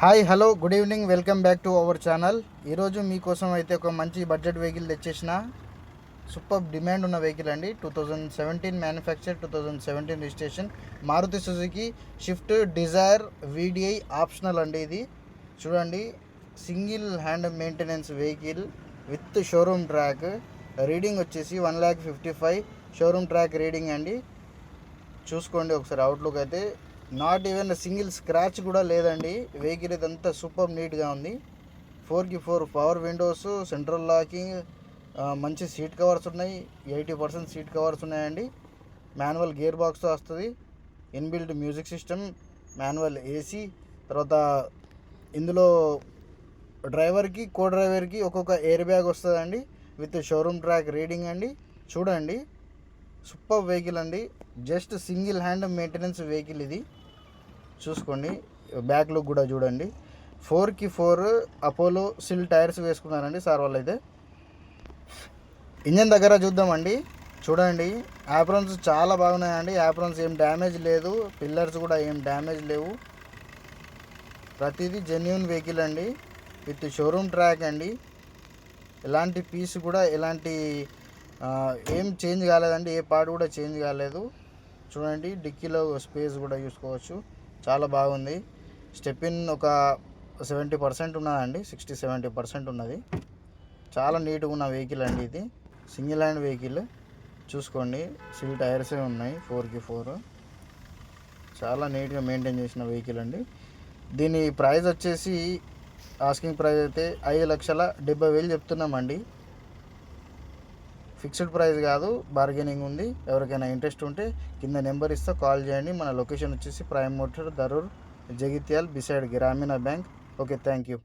Hi hello good evening, welcome back to our channel. ఈరోజు మీకోసం అయితే ఒక మంచి బడ్జెట్ వెహికల్ తెచ్చేసిన. సూపర్ డిమాండ్ ఉన్న వెహికల్ అండి. 2017 manufacture, 2017 registration, Maruti Suzuki Swift Dzire VDI optional అండి. ఇది చూడండి, single hand maintenance vehicle with showroom track. Reading వచ్చేసి 1,55,000 షోరూమ్ ట్రాక్ రీడింగ్ అండి. చూసుకోండి ఒకసారి అవుట్లుక్ అయితే. నాట్ ఈవెన్ సింగిల్ స్క్రాచ్ కూడా లేదండి. వెహికల్ ఇదంతా సూపర్ నీట్గా ఉంది. 4x4 power Windows, central locking, మంచి సీట్ కవర్స్ ఉన్నాయి. 80% సీట్ కవర్స్ ఉన్నాయండి. మాన్యువల్ గేర్ బాక్స్తో వస్తుంది. Inbuilt music system, manual AC. తర్వాత ఇందులో డ్రైవర్కి, కో డ్రైవర్కి ఒక్కొక్క ఎయిర్ బ్యాగ్ వస్తుందండి విత్ షోరూమ్ ట్రాక్ రీడింగ్ అండి. చూడండి, సూపర్ వెహికల్ అండి. Just single hand maintenance vehicle ఇది. చూసుకోండి, బ్యాక్ లుక్ కూడా చూడండి. 4x4 అపోలో సిల్ టైర్స్ వేసుకున్నారండి సార్ వాళ్ళు అయితే. ఇంజన్ దగ్గర చూద్దామండి. చూడండి, యాప్రాన్స్ చాలా బాగున్నాయండి. యాప్రాన్స్ ఏం డ్యామేజ్ లేదు, పిల్లర్స్ కూడా ఏం డ్యామేజ్ లేవు. ప్రతిదీ జెన్యూన్ వెహికల్ అండి విత్ షోరూమ్ ట్రాక్ అండి. ఎలాంటి పీస్ కూడా ఎలాంటి ఏం చేంజ్ కాలేదండి. ఏ పార్ట్ కూడా చేంజ్ కాలేదు. చూడండి, డిక్కీలో స్పేస్ కూడా చూసుకోవచ్చు, చాలా బాగుంది. స్టెపిన్ ఒక 70% ఉన్నదండి, 60-70% ఉన్నది. చాలా నీట్గా ఉన్న వెహికల్ అండి ఇది. Single hand vehicle. చూసుకోండి, సిల్ టైర్సే ఉన్నాయి 4x4. చాలా నీట్గా మెయింటైన్ చేసిన వెహికల్ అండి. దీని ప్రైస్ వచ్చేసి ఆస్కింగ్ ప్రైస్ అయితే 5,70,000 చెప్తున్నామండి. ఫిక్స్డ్ ప్రైస్ కాదు, బార్గెనింగ్ ఉంది. ఎవరికైనా ఇంట్రెస్ట్ ఉంటే కింద నెంబర్ ఇస్తా, కాల్ చేయండి. మన లొకేషన్ వచ్చేసి prime motor, Darur, Jagtial, beside గ్రామీణ బ్యాంక్. Okay, thank you.